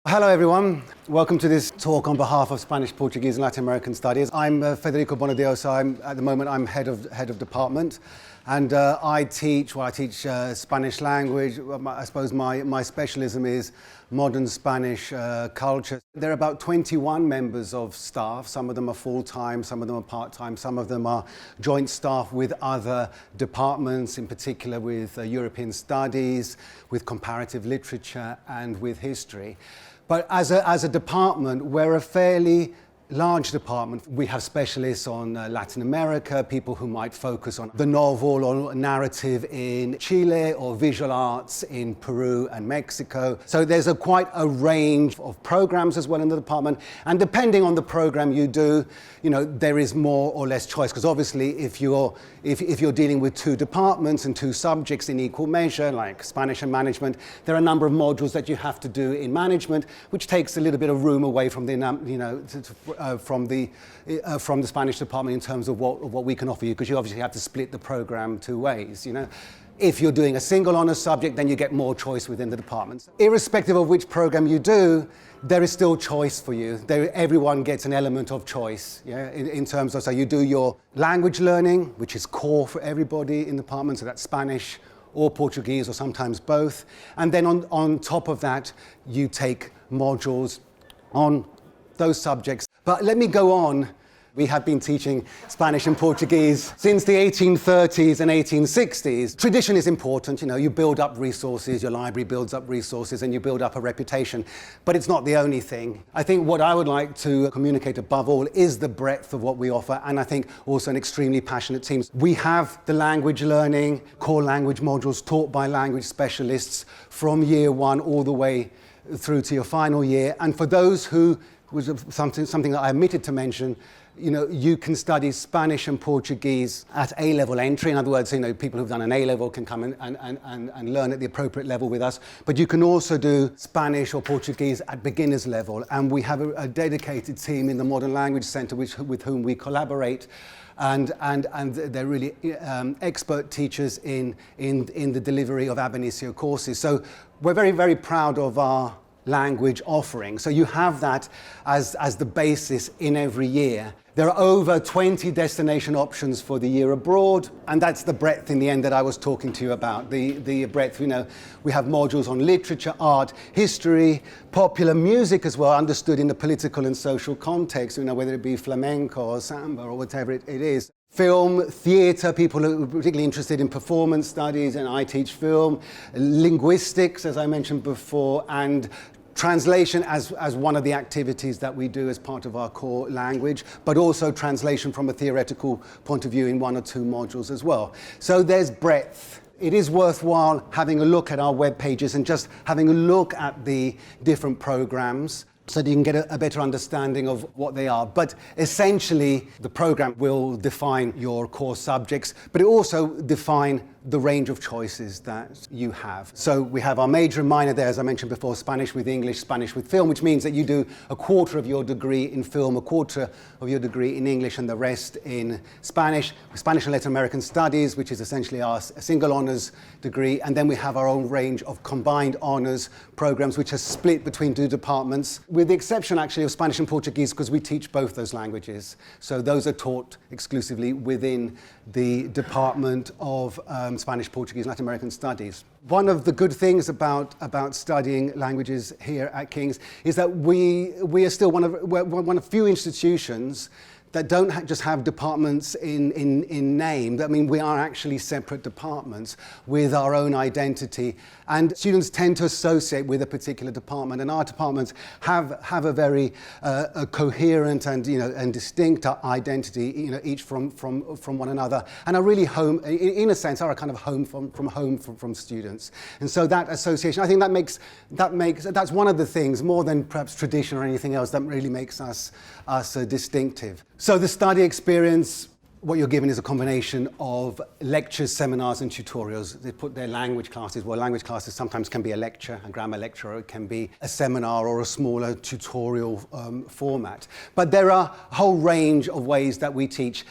Hello everyone, welcome to this talk on behalf of Spanish, Portuguese and Latin American Studies. I'm Federico Bonadioso. At the moment I'm head of department, and I teach Spanish language. I suppose my specialism is modern Spanish culture. There are about 21 members of staff. Some of them are full-time, some of them are part-time, some of them are joint staff with other departments, in particular with European studies, with comparative literature and with history. But as a department, we're a fairly large department. We have specialists on Latin America, people who might focus on the novel or narrative in Chile, or visual arts in Peru and Mexico. So there's quite a range of programs as well in the department. And depending on the program you do, there is more or less choice. Because obviously, if you're dealing with two departments and two subjects in equal measure, like Spanish and management, there are a number of modules that you have to do in management, which takes a little bit of room away from from the Spanish department in terms of what we can offer you, because you obviously have to split the program two ways. If you're doing a single honours subject, then you get more choice within the departments. Irrespective of which program you do, there is still choice for you. Everyone gets an element of choice, in terms of, so you do your language learning, which is core for everybody in the department, so that's Spanish or Portuguese or sometimes both. And then on top of that, you take modules on those subjects. But let me go on. We have been teaching Spanish and Portuguese since the 1830s and 1860s. Tradition is important. You build up resources, your library builds up resources, and you build up a reputation. But it's not the only thing. I think what I would like to communicate above all is the breadth of what we offer, and I think also an extremely passionate team. We have the language learning, core language modules taught by language specialists from year one all the way through to your final year. And for those who, was something that I omitted to mention, you can study Spanish and Portuguese at A-level entry. In other words, people who've done an A-level can come and learn at the appropriate level with us. But you can also do Spanish or Portuguese at beginner's level. And we have a dedicated team in the Modern Language Centre with whom we collaborate. And they're really expert teachers in the delivery of ab initio courses. So we're very, very proud of our language offering. So you have that as the basis in every year. There are over 20 destination options for the year abroad, and that's the breadth in the end that I was talking to you about. The breadth, we have modules on literature, art, history, popular music as well, understood in the political and social context, whether it be flamenco or samba or whatever it is. Film, theatre, people who are particularly interested in performance studies, and I teach film, linguistics, as I mentioned before, and translation as one of the activities that we do as part of our core language, but also translation from a theoretical point of view in one or two modules as well. So there's breadth. It is worthwhile having a look at our web pages and just having a look at the different programs, so that you can get a better understanding of what they are. But essentially, the program will define your core subjects, but it also define the range of choices that you have. So we have our major and minor there, as I mentioned before, Spanish with English, Spanish with film, which means that you do a quarter of your degree in film, a quarter of your degree in English, and the rest in Spanish. Spanish and Latin American Studies, which is essentially our single honours degree, and then we have our own range of combined honours programs, which are split between two departments, with the exception actually of Spanish and Portuguese, because we teach both those languages. So those are taught exclusively within the Department of Spanish, Portuguese, Latin American Studies. One of the good things about studying languages here at King's is that we are still one of few institutions that don't just have departments in name. I mean, we are actually separate departments with our own identity, and students tend to associate with a particular department, and our departments have a very coherent and distinct identity, each from one another, and are really home, in a sense, are a kind of home from students. And so that association, I think that's one of the things, more than perhaps tradition or anything else, that really makes us distinctive. So the study experience, what you're given is a combination of lectures, seminars and tutorials. They put their language classes, well, language classes sometimes can be a lecture, a grammar lecture, or it can be a seminar or a smaller tutorial format. But there are a whole range of ways that we teach.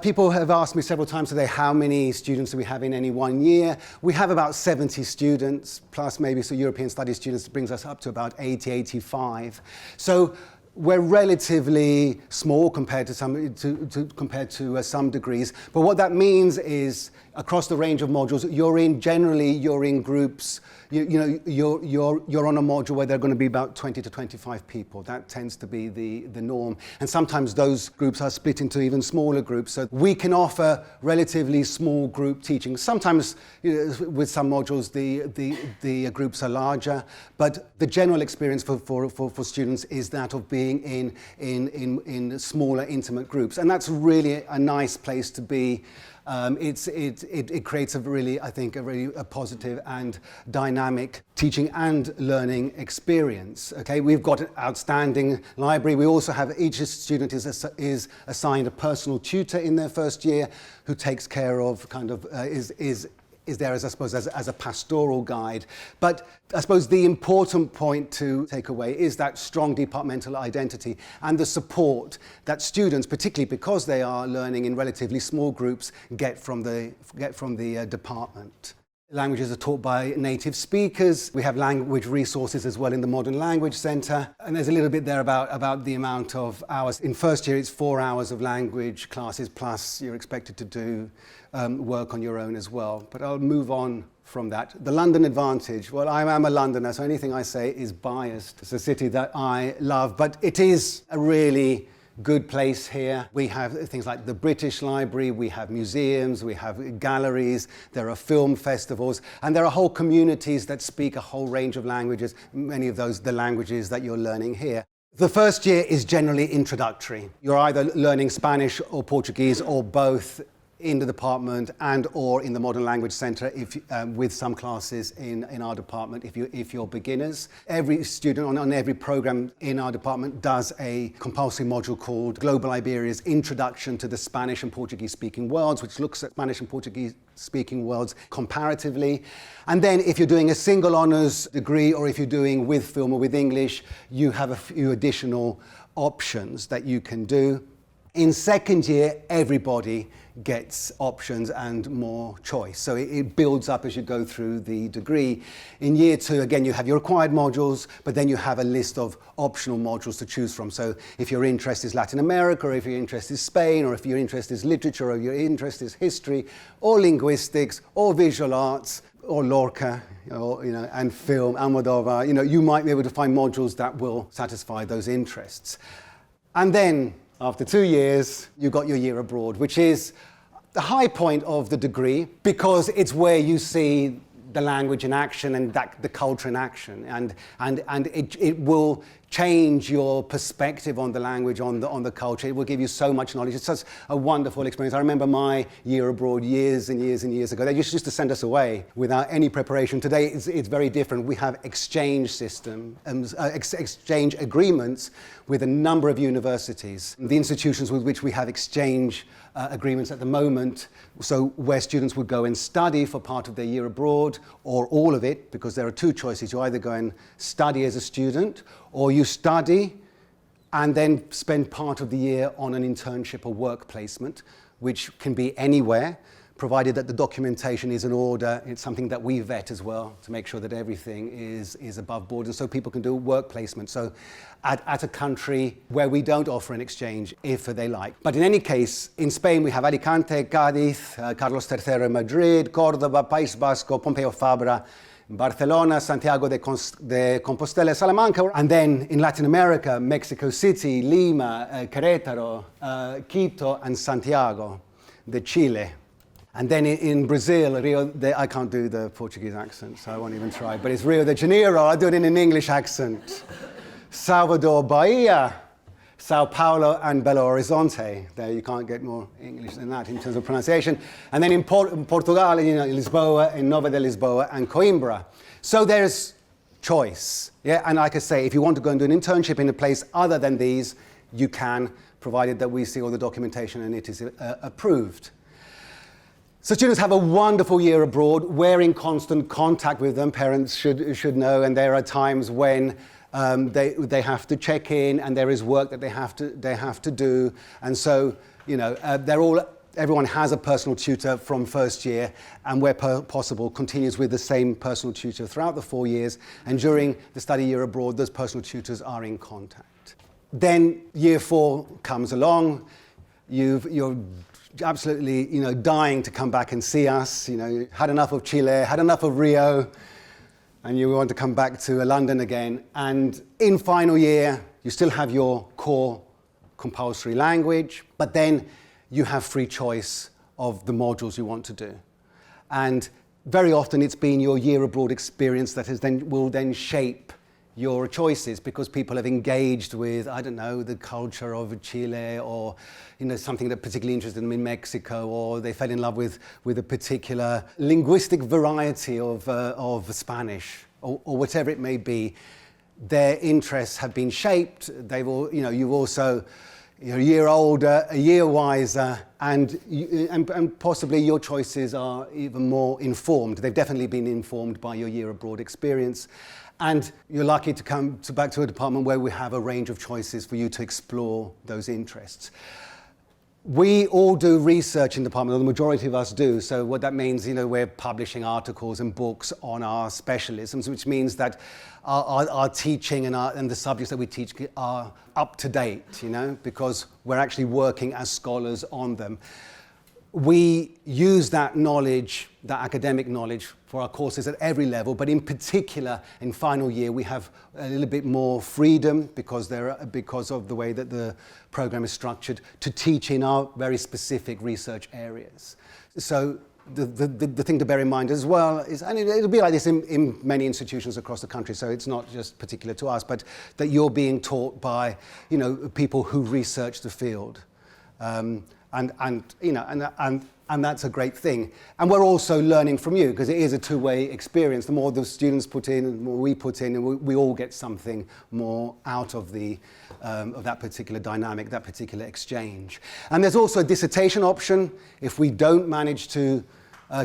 People have asked me several times today, how many students do we have in any one year? We have about 70 students, plus maybe some European Studies students. That brings us up to about 80, 85. So we're relatively small compared to some degrees. But what that means is, across the range of modules, generally you're in groups. You're on a module where there are going to be about 20 to 25 people. That tends to be the norm. And sometimes those groups are split into even smaller groups. So we can offer relatively small group teaching. Sometimes, with some modules, the groups are larger. But the general experience for students is that of being in smaller, intimate groups. And that's really a nice place to be. It creates a really positive and dynamic teaching and learning experience. Okay, we've got an outstanding library. We also have, each student is assigned a personal tutor in their first year who takes care of is there, as I suppose, as a pastoral guide. But I suppose the important point to take away is that strong departmental identity and the support that students, particularly because they are learning in relatively small groups, get from the department. Languages are taught by native speakers. We have language resources as well in the Modern Language Centre. And there's a little bit there about the amount of hours. In first year, it's 4 hours of language classes, plus you're expected to do work on your own as well. But I'll move on from that. The London advantage. Well, I am a Londoner, so anything I say is biased. It's a city that I love, but it is a really good place here. We have things like the British Library, we have museums, we have galleries, there are film festivals, and there are whole communities that speak a whole range of languages, many of those the languages that you're learning here. The first year is generally introductory. You're either learning Spanish or Portuguese or both in the department and or in the Modern Language Centre with some classes in our department if you're beginners. Every student on every programme in our department does a compulsory module called Global Iberia's Introduction to the Spanish and Portuguese Speaking Worlds, which looks at Spanish and Portuguese speaking worlds comparatively. And then if you're doing a single honours degree or if you're doing with film or with English, you have a few additional options that you can do. In second year, everybody gets options and more choice. So it builds up as you go through the degree. In year two, again, you have your required modules, but then you have a list of optional modules to choose from. So if your interest is Latin America, or if your interest is Spain, or if your interest is literature, or your interest is history, or linguistics, or visual arts, or Lorca, and film, Almodovar, you might be able to find modules that will satisfy those interests. And then, after 2 years, you got your year abroad, which is the high point of the degree because it's where you see the language in action and the culture in action, and it will change your perspective on the language, on the culture. It will give you so much knowledge. It's such a wonderful experience. I remember my year abroad years and years and years ago. They used to send us away without any preparation. Today it's very different. We have exchange systems, exchange agreements with a number of universities. The institutions with which we have exchange agreements at the moment, so where students would go and study for part of their year abroad, or all of it, because there are two choices. You either go and study as a student, or you study and then spend part of the year on an internship or work placement, which can be anywhere, provided that the documentation is in order. It's something that we vet as well to make sure that everything is above board, and so people can do work placement. So at a country where we don't offer an exchange if they like. But in any case, in Spain we have Alicante, Cádiz, Carlos III in Madrid, Córdoba, País Vasco, Pompeu Fabra, Barcelona, Santiago de Compostela, Salamanca, and then in Latin America, Mexico City, Lima, Querétaro, Quito, and Santiago de Chile. And then in Brazil, I can't do the Portuguese accent, so I won't even try, but it's Rio de Janeiro. I'll do it in an English accent. Salvador, Bahia, Sao Paulo, and Belo Horizonte. There, you can't get more English than that in terms of pronunciation. And then in Portugal, Lisboa, in Nova de Lisboa, and Coimbra. So there's choice. Yeah, and like I say, if you want to go and do an internship in a place other than these, you can, provided that we see all the documentation and it is approved. So students have a wonderful year abroad. We're in constant contact with them. Parents should know, and there are times when they have to check in, and there is work that they have to do, and so everyone has a personal tutor from first year, and where possible continues with the same personal tutor throughout the 4 years, and during the study year abroad those personal tutors are in contact. Then year 4 comes along. You're absolutely dying to come back and see us. Had enough of Chile, had enough of Rio, and you want to come back to London again. And in final year you still have your core compulsory language, but then you have free choice of the modules you want to do. And very often it's been your year abroad experience that will then shape your choices, because people have engaged with, I don't know, the culture of Chile, or something that particularly interested them in Mexico, or they fell in love with a particular linguistic variety of Spanish, or whatever it may be. Their interests have been shaped. You've also, you're a year older, a year wiser, and possibly your choices are even more informed. They've definitely been informed by your year abroad experience. And you're lucky to come back to a department where we have a range of choices for you to explore those interests. We all do research in the department, or the majority of us do. So what that means, we're publishing articles and books on our specialisms, which means that our teaching and the subjects that we teach are up to date, because we're actually working as scholars on them. We use that knowledge, that academic knowledge, for our courses at every level, but in particular in final year we have a little bit more freedom because of the way that the program is structured to teach in our very specific research areas. So the thing to bear in mind as well is, and it'll be like this in many institutions across the country, so it's not just particular to us, but that you're being taught by people who research the field. And that's a great thing. And we're also learning from you, because it is a two-way experience. The more the students put in, the more we put in, and we all get something more out of that particular dynamic, that particular exchange. And there's also a dissertation option if we don't manage to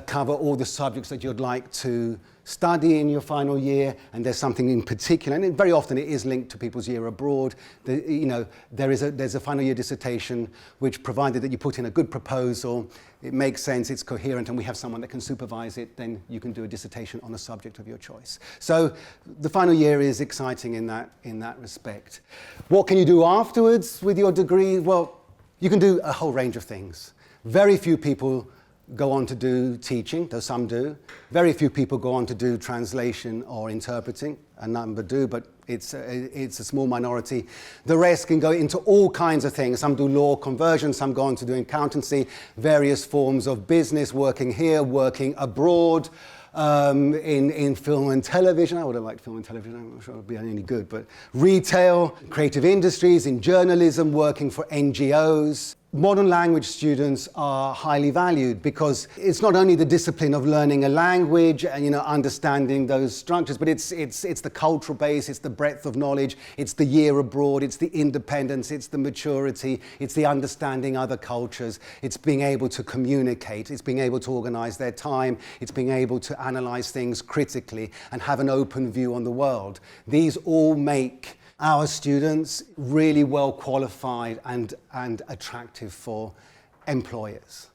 cover all the subjects that you'd like to study in your final year, and there's something in particular, and very often it is linked to people's year abroad. There's a final year dissertation which, provided that you put in a good proposal, it makes sense, it's coherent, and we have someone that can supervise it, then you can do a dissertation on a subject of your choice. So the final year is exciting in that respect. What can you do afterwards with your degree? Well, you can do a whole range of things. Very few people go on to do teaching, though some do. Very few people go on to do translation or interpreting. A number do, but it's a small minority. The rest can go into all kinds of things. Some do law conversion, some go on to do accountancy, various forms of business, working here, working abroad, in film and television. I would have liked film and television, I'm not sure it would be any good, but retail, creative industries, in journalism, working for NGOs. Modern language students are highly valued because it's not only the discipline of learning a language and understanding those structures, but it's the cultural base, it's the breadth of knowledge, it's the year abroad, it's the independence, it's the maturity, it's the understanding other cultures, it's being able to communicate, it's being able to organize their time, it's being able to analyze things critically and have an open view on the world. These all make our students really well qualified and attractive for employers.